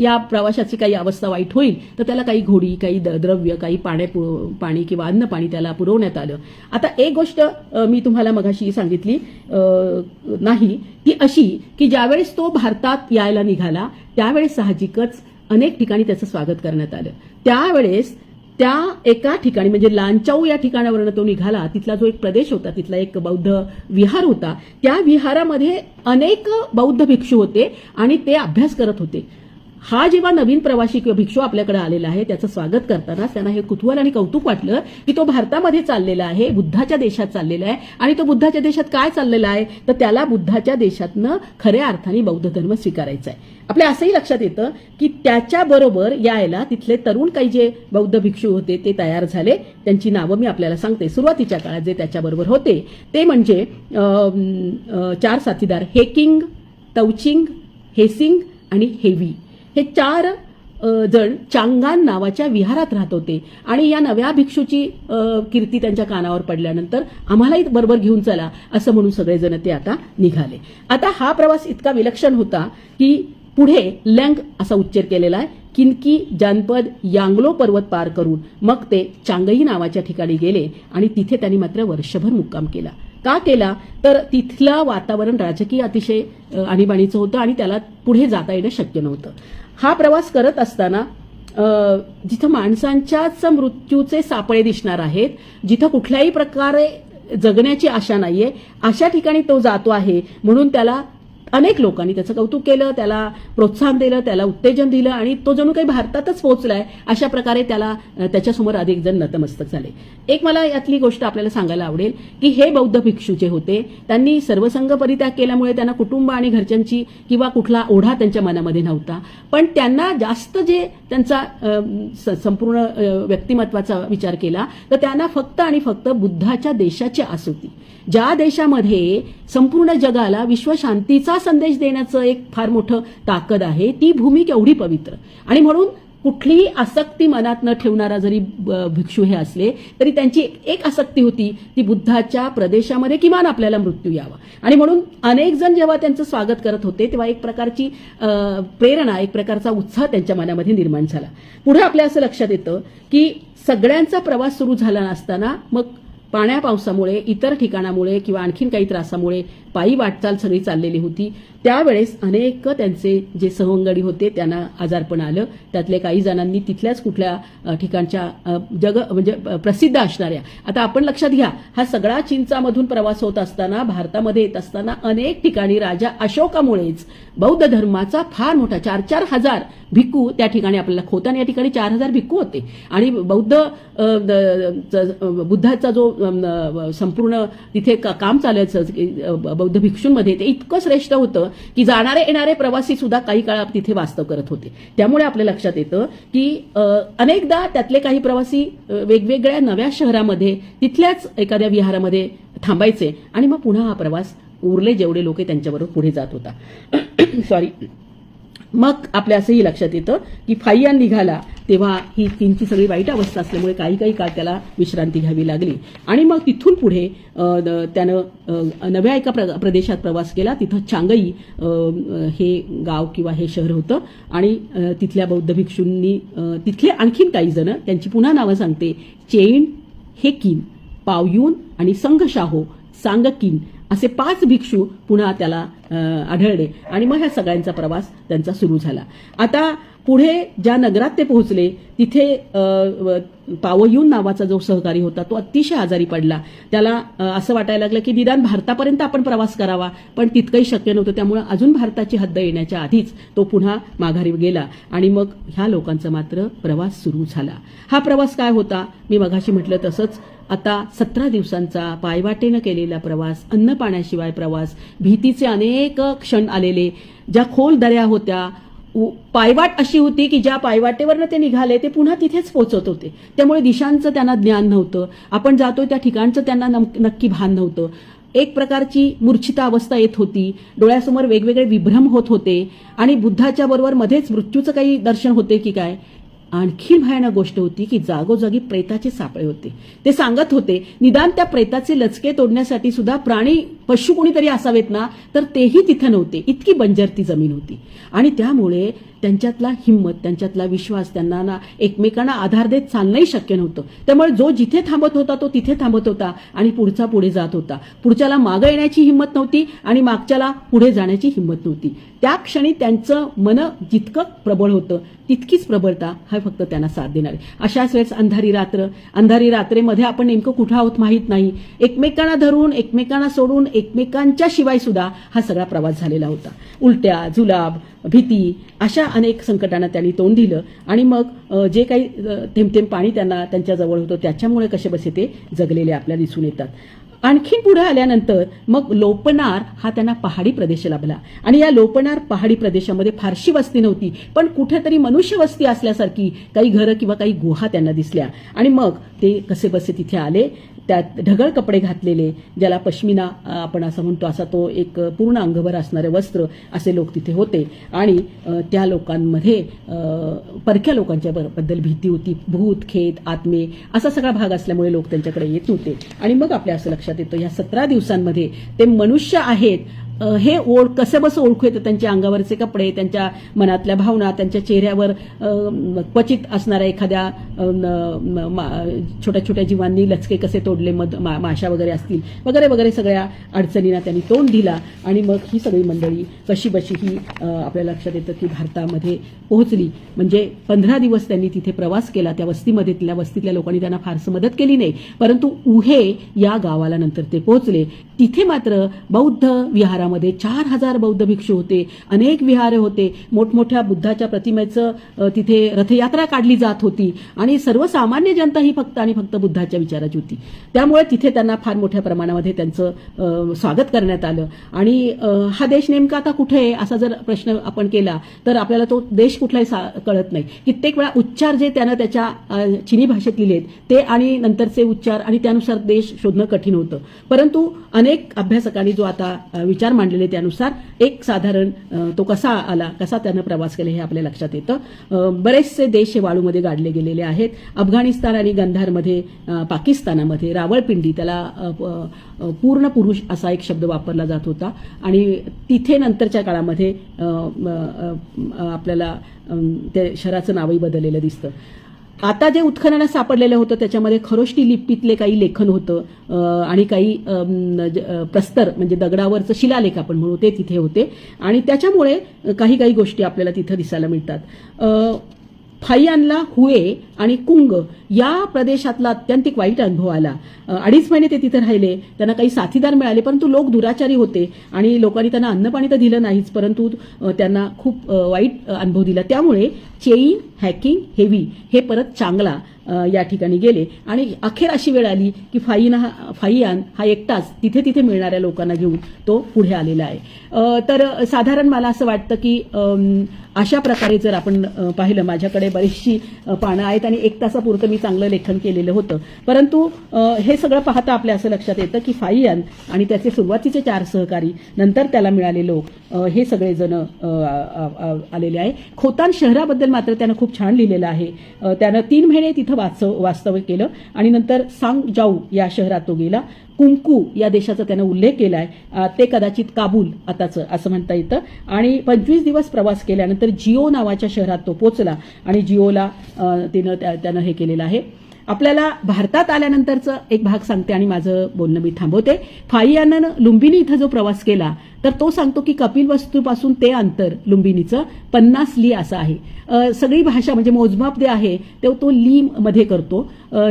या प्रवाशाची काही अवस्था वाईट होईल तर त्याला काही घोडी, काही द्रव्य, काही पाणी किंवा अन्न पाणी त्याला पुरवण्यात आलं. आता एक गोष्ट मी तुम्हाला मगाशी सांगितली नाही ती अशी की ज्यावेळेस तो भारतात यायला निघाला त्यावेळेस साहजिकच अनेक ठिकाणी त्याचं स्वागत करण्यात आलं. त्यावेळेस त्या एका ठिकाणी म्हणजे लांचाऊ या ठिकाणावरून तो निघाला, तिथला जो एक प्रदेश होता, तिथला एक बौद्ध विहार होता, त्या विहारामध्ये अनेक बौद्ध भिक्षू होते आणि ते अभ्यास करत होते. हा जेव्हा नवीन प्रवासी किंवा भिक्षू आपल्याकडे आलेला आहे त्याचं स्वागत करताना त्यांना हे कुतूहल आणि कौतुक वाटलं की तो भारतामध्ये चाललेला आहे, बुद्धाच्या देशात चाललेला आहे आणि तो बुद्धाच्या देशात काय चाललेला आहे तर त्याला बुद्धाच्या देशातनं खऱ्या अर्थाने बौद्ध धर्म स्वीकारायचा आहे. आपल्या असंही लक्षात येतं की त्याच्याबरोबर यायला तिथले तरुण काही जे बौद्ध भिक्षू होते ते तयार झाले. त्यांची नावं मी आपल्याला सांगते. सुरुवातीच्या काळात जे त्याच्याबरोबर होते ते म्हणजे 4 साथीदार, हेकिंग, तौचिंग, हेसिंग आणि हेवी. हे 4 जण चांगान नावाच्या विहारात राहत होते आणि या नव्या भिक्षूची कीर्ती त्यांच्या कानावर पडल्यानंतर आम्हालाही बरोबर घेऊन चला असं म्हणून सगळेजण ते आता निघाले. आता हा प्रवास इतका विलक्षण होता की पुढे लँग असा उच्चार केलेला आहे. किनकी जनपद यांग्लो पर्वत पार करून मग ते चांगई नावाच्या ठिकाणी गेले आणि तिथे त्यांनी मात्र वर्षभर मुक्काम केला. का केला तर तिथलं वातावरण राजकीय अतिशय आणीबाणीचं होतं आणि त्याला पुढे जाता येणं शक्य नव्हतं. हा प्रवास करत असताना जिथं माणसांच्याच मृत्यूचे सापळे दिसणार आहेत, जिथं कुठल्याही प्रकारे जगण्याची आशा नाहीये, अशा ठिकाणी तो जातो आहे. म्हणून त्याला अनेक लोकांनी त्याचं कौतुक केलं, त्याला प्रोत्साहन दिलं, त्याला उत्तेजन दिलं आणि तो जणू काही भारतातच पोहोचलाय अशा प्रकारे त्याच्यासमोर अनेक जण नतमस्तक झाले. एक मला यातली गोष्ट आपल्याला सांगायला आवडेल की हे बौद्ध भिक्षू जे होते त्यांनी सर्वसंग परित्याग केल्यामुळे त्यांना कुटुंब आणि घरच्यांची किंवा कुठला ओढा त्यांच्या मनामध्ये नव्हता, पण त्यांना जास्त जे त्यांचा संपूर्ण व्यक्तिमत्वाचा विचार केला तर त्यांना फक्त आणि फक्त बुद्धाच्या देशाची आस होती. ज्या देशामध्ये संपूर्ण जगाला विश्वशांतीचा संदेश देण्याचं एक फार मोठं ताकद आहे, ती भूमी केवढी पवित्र. आणि म्हणून कुठलीही आसक्ती मनात न ठेवणारा जरी भिक्षू हे असले तरी त्यांची एक आसक्ती होती ती बुद्धाच्या प्रदेशामध्ये किमान आपल्याला मृत्यू यावा. आणि म्हणून अनेक जण जेव्हा त्यांचं स्वागत करत होते तेव्हा एक प्रकारची प्रेरणा, एक प्रकारचा उत्साह त्यांच्या मनामध्ये निर्माण झाला. पुढे आपल्या असं लक्षात येतं की सगळ्यांचा प्रवास सुरू झाला असताना मग पाण्या पावसामुळे, इतर ठिकाणामुळे किंवा आणखीन काही त्रासामुळे पायी वाटचाल सगळी चाललेली होती. त्यावेळेस अनेक त्यांचे जे सहंगडी होते त्यांना आजारपण आलं. त्यातले काही जणांनी तिथल्याच कुठल्या ठिकाणच्या म्हणजे प्रसिद्ध असणाऱ्या, आता आपण लक्षात घ्या हा सगळा चीनचामधून प्रवास होत असताना भारतामध्ये येत असताना अनेक ठिकाणी राजा अशोकामुळेच बौद्ध धर्माचा फार मोठा 4-4 हजार भिक्खू त्या ठिकाणी आपल्याला खोतान या ठिकाणी 4,000 भिक्खू होते आणि बुद्धाचा जो संपूर्ण तिथे काम चालायचं बौद्ध भिक्षूंमध्ये ते इतकं श्रेष्ठ होतं की जाणारे येणारे प्रवासी सुद्धा काही काळ तिथे वास्तव करत होते. त्यामुळे आपल्या लक्षात येतं की अनेकदा त्यातले काही प्रवासी वेगवेगळ्या नव्या शहरामध्ये तिथल्याच एखाद्या विहारामध्ये थांबायचे आणि मग पुन्हा हा प्रवास उरले जेवढे लोक त्यांच्याबरोबर पुढे जात होता. सॉरी. मग आपल्या असंही लक्षात येतं की फाईयान निघाला तेव्हा ही चीनची सगळी वाईट अवस्था असल्यामुळे काही काळ त्याला विश्रांती घ्यावी लागली आणि मग तिथून पुढे त्यानं नव्या एका प्रदेशात प्रवास केला. तिथं चांगई हे गाव किंवा हे शहर होतं आणि तिथल्या बौद्ध भिक्षूंनी तिथले आणखीन काही जण त्यांची पुन्हा नावं सांगते. चेन, हेकिन, पावयून आणि संघशाहो सांगकिन असे 5 भिक्षू पुन्हा त्याला आढळले आणि मग ह्या सगळ्यांचा प्रवास त्यांचा सुरू झाला. आता पुढे ज्या नगरात ते पोहोचले तिथे पावयून नावाचा जो सहकारी होता तो अतिशय आजारी पडला. त्याला असं वाटायला लागलं की निदान भारतापर्यंत आपण प्रवास करावा, पण तितकंही शक्य नव्हतं. त्यामुळे अजून भारताची हद्द येण्याच्या आधीच तो पुन्हा माघारी गेला आणि मग ह्या लोकांचा मात्र प्रवास सुरू झाला. हा प्रवास काय होता? मी मघाशी म्हटलं तसंच आता 17 दिवसांचा पायवाटेनं केलेला प्रवास, अन्न पाण्याशिवाय प्रवास, भीतीचे अनेक क्षण आलेले, ज्या खोल दऱ्या होत्या, पायवाट अशी होती की ज्या पायवाटेवरनं ते निघाले ते पुन्हा तिथेच पोहोचत होते. त्यामुळे दिशांचं त्यांना ज्ञान नव्हतं, आपण जातोय त्या ठिकाणचं त्यांना नक्की भान नव्हतं. एक प्रकारची मूर्छिता अवस्था येत होती, डोळ्यासमोर वेगवेगळे विभ्रम होत होते आणि बुद्धाच्या बरोबर मध्येच मृत्यूचं काही दर्शन होते की काय. आणखी भयानक गोष्ट होती की जागोजागी प्रेताचे सापळे होते. ते सांगत होते निदान त्या प्रेताचे लचके तोडण्यासाठी सुद्धा प्राणी पशु कोणीतरी असावेत ना, तर तेही तिथे नव्हते. इतकी बंजर ती जमीन होती आणि त्यामुळे त्यांच्यातला हिंमत, त्यांच्यातला विश्वास, त्यांना ना एकमेकांना आधार देत चालणंही शक्य नव्हतं. त्यामुळे जो जिथे थांबत होता तो तिथे थांबत होता आणि पुढचा पुढे जात होता. पुढच्याला मागं येण्याची हिंमत नव्हती आणि मागच्याला पुढे जाण्याची हिंमत नव्हती. त्या क्षणी त्यांचं मन जितकं प्रबळ होतं तितकीच प्रबळता हा फक्त त्यांना साथ देणार आहे. अशाच वेळेस अंधारी रात्रेमध्ये आपण नेमकं कुठं आहोत माहीत नाही. एकमेकांना धरून, एकमेकांना सोडून, एकमेकांच्या शिवाय सुद्धा हा सगळा प्रवास झालेला होता. उलट्या, जुलाब, भीती अशा अनेक संकटांना त्यांनी तोंड दिलं आणि मग जे काही थेंब पाणी त्यांना त्यांच्याजवळ होतं त्याच्यामुळे कसे बसे ते जगलेले आपल्याला दिसून येतात. आणखीन पुढे आल्यानंतर मग लोपनार हा त्यांना पहाडी प्रदेश लाभला आणि या लोपनार पहाडी प्रदेशामध्ये फारशी वस्ती नव्हती, पण कुठेतरी मनुष्य वस्ती असल्यासारखी काही घरं किंवा काही गुहा त्यांना दिसल्या आणि मग ते कसे बसे तिथे आले. त्यात ढगळ कपडे घातलेले, ज्याला पश्मिना आपण असं म्हणतो, असा तो एक पूर्ण अंगभर असणारे वस्त्र असे लोक तिथे होते आणि त्या लोकांमध्ये परक्या लोकांच्या बद्दल भीती होती. भूत, खेत, आत्मे असा सगळा भाग असल्यामुळे लोक त्यांच्याकडे येत नव्हते. आणि मग आपल्या असं लक्षात येतं या 17 दिवसांमध्ये ते मनुष्य आहेत हे कसं बसं ओळखू येतं. त्यांच्या अंगावरचे कपडे, त्यांच्या मनातल्या भावना, त्यांच्या चेहऱ्यावर क्वचित असणाऱ्या एखाद्या छोट्या छोट्या जीवांनी लचके कसे तोडले, माशा वगैरे असतील वगैरे वगैरे सगळ्या अडचणींना त्यांनी तोंड दिला आणि मग ही सगळी मंडळी कशी बशी ही आपल्याला लक्षात येतं की भारतामध्ये पोहोचली. म्हणजे 15 दिवस त्यांनी तिथे प्रवास केला त्या वस्तीमध्ये. त्या वस्तीतल्या लोकांनी त्यांना फारसं मदत केली नाही, परंतु उहे या गावाला नंतर ते पोहोचले. तिथे मात्र बौद्ध विहारामध्ये 4000 बौद्ध भिक्षू होते, अनेक विहारे होते, मोठमोठ्या बुद्धाच्या प्रतिमेचं तिथे रथयात्रा काढली जात होती आणि सर्वसामान्य जनता ही फक्त आणि फक्त बुद्धाच्या विचाराची होती. त्यामुळे तिथे त्यांना फार मोठ्या प्रमाणामध्ये त्यांचं स्वागत करण्यात आलं. आणि हा देश नेमका आता कुठे आहे असा जर प्रश्न आपण केला तर आपल्याला तो देश कुठलाही कळत नाही. कित्येक वेळा उच्चार जे त्यानं त्याच्या चिनी भाषेत लिहिलेत ते आणि नंतरचे उच्चार आणि त्यानुसार देश शोधणं कठीण होतं. परंतु अनेक अभ्यासकांनी जो आता विचार मांडलेले त्यानुसार एक साधारण तो कसा आला, कसा त्यानं प्रवास केला हे आपल्या लक्षात येतं. बरेचसे देश हे वाळूमध्ये गाडले गेलेले आहेत. अफगाणिस्तान आणि गंधारमध्ये, पाकिस्तानामध्ये रावळपिंडी, त्याला पूर्ण पुरुष असा एक शब्द वापरला जात होता आणि तिथे नंतरच्या काळामध्ये आपल्याला त्या शहराचं नावही बदललेलं दिसतं. आता जे उत्खननात सापडलेलं होतं त्याच्यामध्ये खरोष्टी लिपीतले काही लेखन होतं आणि काही प्रस्तर म्हणजे दगडावरचं शिलालेख आपण म्हणू ते तिथे होते आणि त्याच्यामुळे काही गोष्टी आपल्याला तिथं दिसायला मिळतात. फाईयानला हुए आणि कुंग या प्रदेशातला अत्यंतिक वाईट अनुभव आला. 2.5 महिने ते तिथे राहिले. त्यांना काही साथीदार मिळाले, परंतु लोक दुराचारी होते आणि लोकांनी त्यांना अन्नपाणी तर दिलं नाहीच, परंतु त्यांना खूप वाईट अनुभव दिला. त्यामुळे चेईन, हॅकिंग, हेवी हे परत चांगला या ठिकाणी गेले आणि अखेर अशी वेळ आली की फाईयान हा एकटाच तिथे तिथे मिळणाऱ्या लोकांना घेऊन तो पुढे आलेला आहे. तर साधारण मला असं वाटतं की अशा प्रकारे जर आपण पाहिलं, माझ्याकडे बरीचशी पानं आहेत आणि 1 तासापुरतं मी चांगलं लेखन केलेलं होतं, परंतु हे सगळं पाहता आपल्या असं लक्षात येतं की फाईयान आणि त्याचे सुरुवातीचे 4 सहकारी, नंतर त्याला मिळाले लोक, हे सगळेजण आलेले आहे. खोतान शहराबद्दल मात्र त्यानं खूप छान लिहिलेलं आहे. त्यानं 3 महिने तिथं वास्तव्य केलं आणि नंतर सांगजाऊ या शहरात तो गेला. कुंकू या देशाचा त्यानं उल्लेख केलाय, ते कदाचित काबूल आताचं असं म्हणता येतं. आणि 25 दिवस प्रवास केल्यानंतर जिओ नावाच्या शहरात तो पोचला आणि जिओला त्यानं हे केलेलं आहे. आपल्याला भारतात आल्यानंतरचं एक भाग सांगते आणि माझं बोलणं मी थांबवते. फाईयाननं लुंबिनी इथं जो प्रवास केला तर तो सांगतो की कपिलवस्तूपासून ते अंतर लुंबिनीचं 50 ली असं आहे. सगळी भाषा म्हणजे मोजमाप जे आहे ते तो ली मध्ये करतो.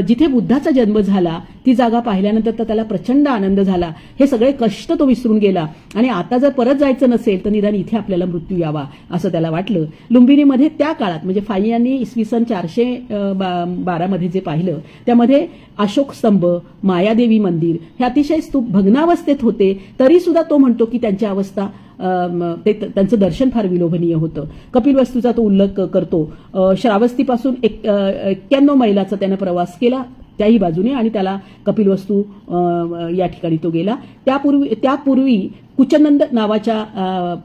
जिथे बुद्धाचा जन्म झाला ती जागा पाहिल्यानंतर तर त्याला प्रचंड आनंद झाला. हे सगळे कष्ट तो विसरून गेला आणि आता जर परत जायचं नसेल तर निदान इथे आपल्याला मृत्यू यावा असं त्याला वाटलं. लुंबिनीमध्ये त्या काळात म्हणजे फाईयांनी इसवी सन 412 मध्ये जे पाहिलं त्यामध्ये अशोक स्तंभ, मायादेवी मंदिर हे अतिशय स्तूप भग्नावस्थेत होते, तरी सुद्धा तो म्हणतो की त्यांची अवस्था त्यांचं दर्शन फार विलोभनीय होतं. कपिलवस्तूचा तो उल्लेख करतो. श्रावस्तीपासून 91 मैलाचा त्यानं प्रवास केला त्याही बाजूने आणि त्याला कपिलवस्तू या ठिकाणी तो गेला. त्यापूर्वी कुचनंद नावाच्या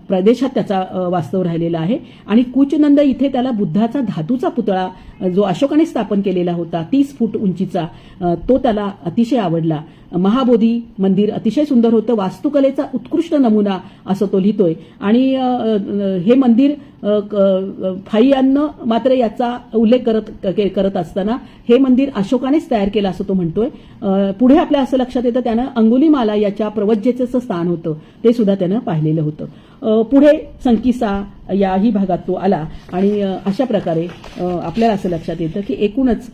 प्रदेशात त्याचा वास्तव राहिलेला आहे आणि कुचनंद इथे त्याला बुद्धाचा धातूचा पुतळा जो अशोकाने स्थापन केलेला होता 30 फूट उंचीचा, तो त्याला अतिशय आवडला. महाबोधी मंदिर अतिशय सुंदर होतं, वास्तुकलेचा उत्कृष्ट नमुना असं तो लिहितोय. आणि हे मंदिर फाईयानं मात्र याचा उल्लेख करत असताना हे मंदिर अशोकानेच तयार केलं असं तो म्हणतोय. पुढे आपल्या असं लक्षात येतं त्यानं अंगुलीमाला याच्या प्रवज्जेचं स्थान होतं ते सुद्धा त्यानं पाहिलेलं होतं. पुढे संकिसा याही भागात तो आला आणि अशा प्रकारे आपल्याला असं लक्षात येतं की एकूणच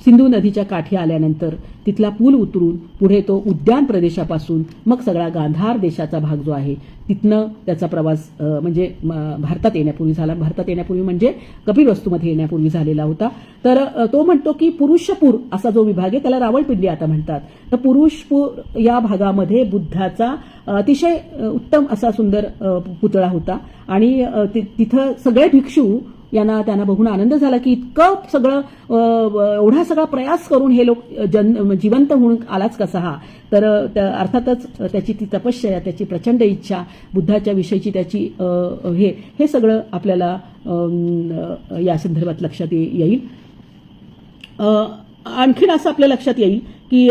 सिंधू नदीच्या काठी आल्यानंतर तिथला पूल उतरून पुढे तो उद्यान प्रदेशापासून मग सगळा गांधार देशाचा भाग जो आहे तिथनं त्याचा प्रवास म्हणजे भारतात येण्यापूर्वी झाला. भारतात येण्यापूर्वी म्हणजे कपिलवस्तूमध्ये येण्यापूर्वी झालेला होता. तर तो म्हणतो की पुरुषपूर असा जो विभाग आहे त्याला रावळपिंडी आता म्हणतात. तर पुरुषपूर या भागामध्ये बुद्धाचा अतिशय उत्तम असा सुंदर पुतळा होता आणि तिथं सगळे भिक्षू त्यांना बघून आनंद झाला की इतकं सगळं एवढा सगळा प्रयास करून हे लोक जिवंत होऊन आलाच कसा हा. तर अर्थातच त्याची ती तपश्चर्या, त्याची प्रचंड इच्छा, बुद्धाच्या विषयीची त्याची हे सगळं आपल्याला या संदर्भात लक्षात येईल. आणखीन असं आपल्या लक्षात येईल की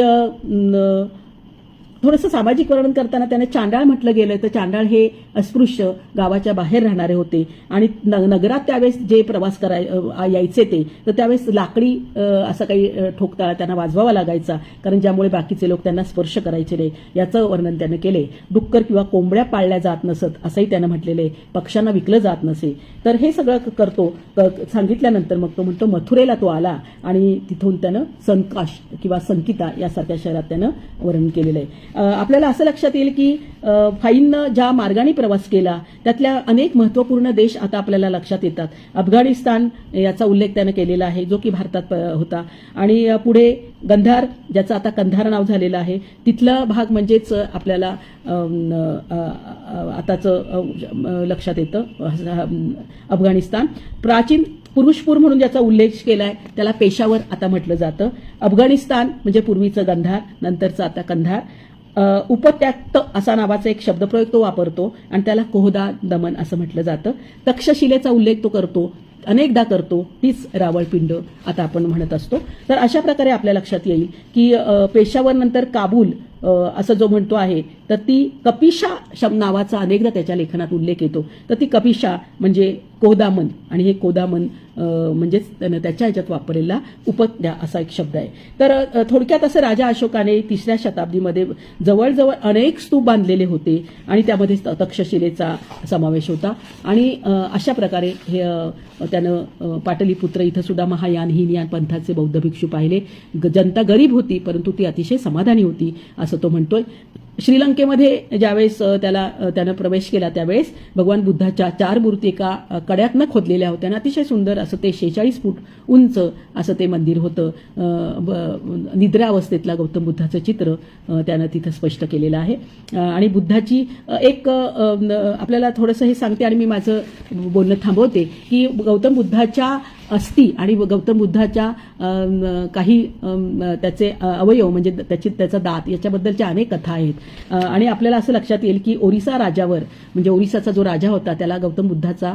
थोडंसं सामाजिक वर्णन करताना त्याने चांडाळ म्हटलं गेलं तर चांडाळ हे अस्पृश्य गावाच्या बाहेर राहणारे होते आणि नगरात त्यावेळेस जे प्रवास यायचे ते तर त्यावेळेस लाकडी असा काही ठोकताळा त्यांना वाजवावा लागायचा कारण ज्यामुळे बाकीचे लोक त्यांना स्पर्श करायचे नाही याचं वर्णन त्यानं केले. डुक्कर किंवा कोंबड्या पाळल्या जात नसत असंही त्यानं म्हटलेलं आहे. पक्ष्यांना विकलं जात नसे. तर हे सगळं करतो सांगितल्यानंतर मग तो म्हणतो मथुरेला तो आला आणि तिथून त्यानं संकाश किंवा संकिता यासारख्या शहरात त्यानं वर्णन केलेलं आहे. आपल्याला असं लक्षात येईल की फाईननं ज्या मार्गाने प्रवास केला त्यातल्या अनेक महत्त्वपूर्ण देश आता आपल्याला लक्षात येतात. अफगाणिस्तान याचा उल्लेख त्यानं केलेला आहे जो की भारतात होता आणि पुढे गंधार ज्याचं आता कंधार नाव झालेलं आहे तिथला भाग म्हणजेच आपल्याला आताचं लक्षात येतं अफगाणिस्तान. प्राचीन पुरुषपूर म्हणून ज्याचा उल्लेख केलाय त्याला पेशावर आता म्हटलं जातं. अफगाणिस्तान म्हणजे पूर्वीचं गंधार नंतरचं आता कंधार. उपत्याक्त असा नावाचा एक शब्दप्रयोग तो वापरतो आणि त्याला कोहदा दमन असं म्हटलं जातं. तक्षशिलेचा उल्लेख तो करतो अनेकदा करतो तीच रावळपिंड आता आपण म्हणत असतो. तर अशा प्रकारे आपल्या लक्षात येईल की पेशावर नंतर काबूल असं जो म्हणतो आहे तर ती कपिशा नावाचा अनेकदा त्याच्या लेखनात उल्लेख येतो. तर ती कपिशा म्हणजे कोदामन, आणि हे कोदामन म्हणजेच त्यानं त्याच्या ह्याच्यात वापरलेला उपज्ञा असा एक शब्द आहे. तर थोडक्यात असं राजा अशोकाने 3ऱ्या शताब्दीमध्ये जवळजवळ अनेक स्तूप बांधलेले होते आणि त्यामध्ये तक्षशिलेचा समावेश होता. आणि अशा प्रकारे हे त्यानं पाटलीपुत्र इथं सुद्धा महायान हीनयान पंथाचे बौद्ध भिक्षू पाहिले. जनता गरीब होती परंतु ती अतिशय समाधानी होती असं तो म्हणतोय. श्रीलंकेमध्ये ज्यावेळेस त्यानं प्रवेश केला त्यावेळेस भगवान बुद्धाच्या 4 मूर्ती एका कड्यातनं खोदलेल्या होत्या. अतिशय सुंदर असं ते 46 फूट उंच असं ते मंदिर होतं. निद्रावस्थेतला गौतम बुद्धाचं चित्र त्यानं तिथं स्पष्ट केलेलं आहे. आणि बुद्धाची एक आपल्याला थोडंसं हे सांगते आणि मी माझं बोलणं थांबवते की गौतम बुद्धाच्या अस्थी आणि गौतम बुद्धाच्या काही त्याचे अवयव म्हणजे त्याचा दात याच्याबद्दलच्या अनेक कथा आहेत. आणि आपल्याला असं लक्षात येईल की ओरिसा राजावर म्हणजे ओरिसाचा जो राजा होता त्याला गौतम बुद्धाचा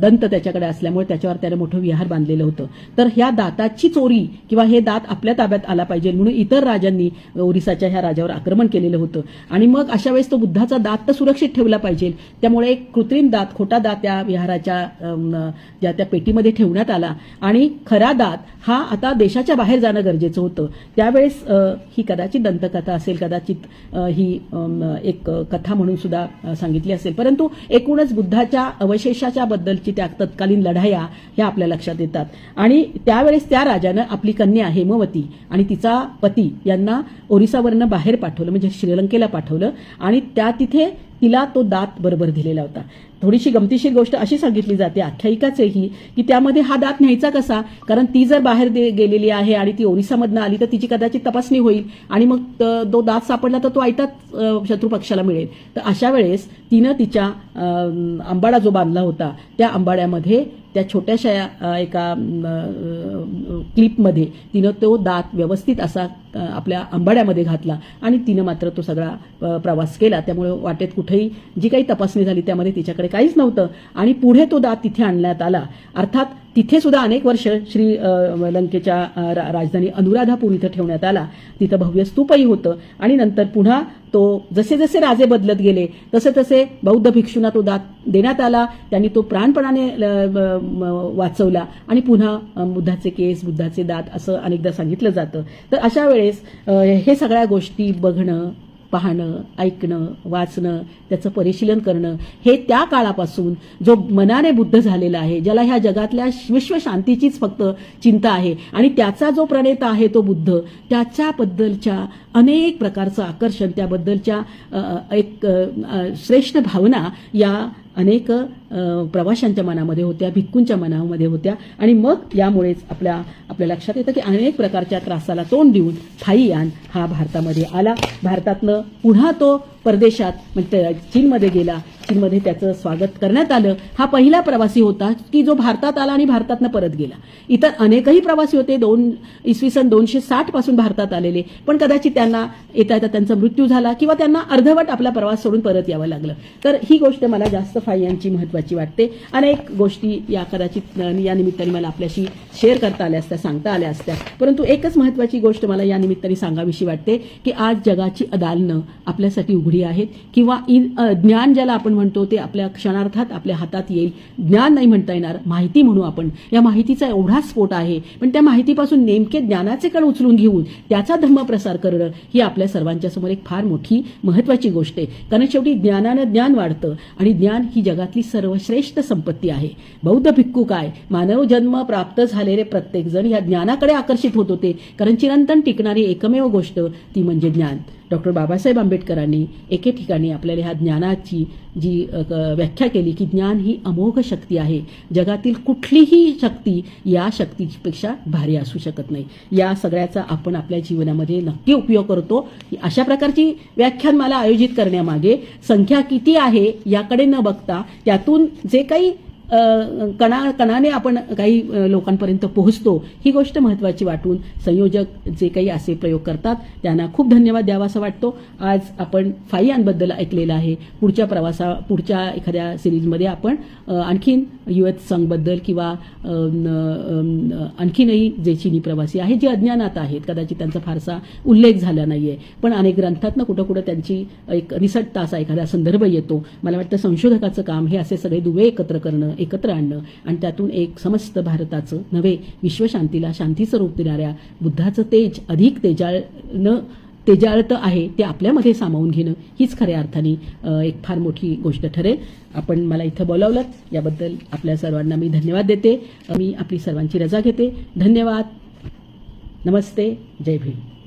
दंत त्याच्याकडे असल्यामुळे त्याच्यावर त्याने मोठं विहार बांधलेलं होतं. तर ह्या दाताची चोरी किंवा हे दात आपल्या ताब्यात आला पाहिजे म्हणून इतर राजांनी ओरिसाच्या ह्या राजावर आक्रमण केलेलं होतं. आणि मग अशा वेळेस तो बुद्धाचा दात तर सुरक्षित ठेवला पाहिजे, त्यामुळे एक कृत्रिम दात खोटा दात त्या विहाराच्या ज्या त्या पेटीमध्ये ठेवण्यात आला आणि खरा दात हा आता देशाच्या बाहेर जाणं गरजेचं होतं. त्यावेळेस ही कदाचित दंतकथा असेल, कदाचित ही एक कथा म्हणून सुद्धा सांगितली असेल, परंतु एकूणच बुद्धाच्या अवशेषाच्या बद्दलची त्या तत्कालीन लढाया ह्या आपल्या लक्षात येतात. आणि त्यावेळेस त्या राजानं आपली कन्या हेमवती आणि तिचा पती यांना ओरिसावरनं बाहेर पाठवलं म्हणजे श्रीलंकेला पाठवलं आणि त्या तिथे तिला तो दात बरोबर दिलेला होता. थोडीशी गमतीशीर गोष्ट अशी सांगितली जाते आख्यायिकाच ही की त्यामध्ये हा दात न्यायचा कसा, कारण ती जर बाहेर गेलेली आहे आणि ती ओरिसामधनं आली तर तिची कदाचित तपासणी होईल आणि मग तो दात सापडला तर तो आयताच शत्रुपक्षाला मिळेल. तर अशा वेळेस तिनं तिच्या आंबाडा जो बांधला होता त्या आंबाड्यामध्ये त्या छोट्याशा एका क्लिपमध्ये तिनं तो दात व्यवस्थित असा आपल्या आंबाड्यामध्ये घातला आणि तिनं मात्र तो सगळा प्रवास केला. त्यामुळे वाटेत कुठेही जी काही तपासणी झाली त्यामध्ये तिच्याकडे काहीच नव्हतं आणि पुढे तो दात तिथे आणण्यात आला. अर्थात तिथे सुद्धा अनेक वर्ष श्रीलंकेच्या राजधानी अनुराधापूर इथं ठेवण्यात आला. तिथं भव्य स्तूपही होतं आणि नंतर पुन्हा तो जसे जसे राजे बदलत गेले तसे तसे बौद्ध भिक्षूंना तो दात देण्यात आला. त्यांनी तो प्राणपणाने वाचवला आणि पुन्हा बुद्धाचे केस, बुद्धाचे दात असं अनेकदा सांगितलं जातं. तर अशा वेळेस हे सगळ्या गोष्टी बघणं, पाहणं, ऐकणं, वाचणं, त्याचं परिशीलन करणं हे त्या काळापासून जो मनाने बुद्ध झालेला आहे, ज्याला ह्या जगातल्या विश्वशांतीचीच फक्त चिंता आहे आणि त्याचा जो प्रणेता आहे तो बुद्ध, त्याच्याबद्दलच्या अनेक प्रकारचं आकर्षण, त्याबद्दलच्या एक श्रेष्ठ भावना या अनेक प्रवाशांच्या मनामध्ये होत्या, भिक्खूंच्या मनामध्ये होत्या. आणि मग यामुळेच आपल्या लक्षात येतं की अनेक प्रकारच्या त्रासाला तोंड देऊन थाईयान हा भारतामध्ये आला. भारतातनं पुन्हा तो परदेशात म्हणजे चीनमध्ये गेला. चीनमध्ये त्याचं स्वागत करण्यात आलं. हा पहिला प्रवासी होता की जो भारतात आला आणि भारतातनं परत गेला. इतर अनेकही प्रवासी होते इसवी सन 260 पासून भारतात आलेले, पण कदाचित त्यांना येता येता त्यांचा मृत्यू झाला किंवा त्यांना अर्धवट आपला प्रवास सोडून परत यावं लागलं. तर ही गोष्ट मला जास्त फाययांची महत्वाची वाटते. अनेक गोष्टी या कदाचित या निमित्ताने मला आपल्याशी शेअर करता आल्या असत्या, सांगता आल्या असत्या, परंतु एकच महत्वाची गोष्ट मला या निमित्ताने सांगावीशी वाटते की आज जगाची अदालनं आपल्यासाठी उघडी आहेत किंवा ज्ञान ज्याला आपण म्हणतो ते आपल्या क्षणार्धात आपल्या हातात येईल. ज्ञान नाही म्हणता येणार, माहिती म्हणू आपण. या माहितीचा एवढा स्फोट आहे, पण त्या माहितीपासून नेमके ज्ञानाचे कण उचलून घेऊन त्याचा धम्मप्रसार करणं ही आपल्या सर्वांच्या समोर एक फार मोठी महत्वाची गोष्ट आहे. कारण शेवटी ज्ञानानं ज्ञान वाढतं आणि ज्ञान ही जगातली सर्वश्रेष्ठ संपत्ती आहे. बौद्ध भिक्खू काय, मानव जन्म प्राप्त झालेले प्रत्येक जण या ज्ञानाकडे आकर्षित होत होते, कारण चिरंतन टिकणारी एकमेव गोष्ट ती म्हणजे ज्ञान. डॉक्टर बाबासाहेब आंबेडकरांनी एके ठिकाणी आपल्याला ह्या ज्ञानाची जी व्याख्या केली की ज्ञान ही अमोघ शक्ती आहे, जगातील कुठलीही शक्ती या शक्तीपेक्षा भारी असू शकत नाही. या सगळ्याचा आपण आपल्या जीवनामध्ये नक्की उपयोग करतो. अशा प्रकारची व्याख्यान मला आयोजित करण्यामागे संख्या किती आहे याकडे न बघता त्यातून जे काही कणाने आपण काही लोकांपर्यंत पोहोचतो, ही गोष्ट महत्त्वाची वाटून संयोजक जे काही असे प्रयोग करतात त्यांना खूप धन्यवाद द्यावा असं वाटतो. आज आपण फाईयांबद्दल ऐकलेलं आहे. पुढच्या एखाद्या सिरीजमध्ये आपण आणखीन युएस संघबद्दल किंवा आणखीनही जे चीनी प्रवासी आहेत जे अज्ञानात आहेत, कदाचित त्यांचा फारसा उल्लेख झाला नाहीये, पण अनेक ग्रंथातनं कुठं कुठं त्यांची एक निसटता असा एखादा संदर्भ येतो. मला वाटतं संशोधकाचं काम हे असे सगळे दुवे एकत्र करणं, एकत्र आणणं आणि त्यातून एक समस्त भारताचं नव्हे विश्वशांतीला शांतीचं रूप देणाऱ्या बुद्धाचं तेज अधिक तेजाळतं आहे ते आपल्यामध्ये सामावून घेणं हीच खऱ्या अर्थाने एक फार मोठी गोष्ट ठरेल. आपण मला इथं बोलावलं याबद्दल आपल्या सर्वांना मी धन्यवाद देते. मी आपली सर्वांची रजा घेते. धन्यवाद. नमस्ते. जय भीम.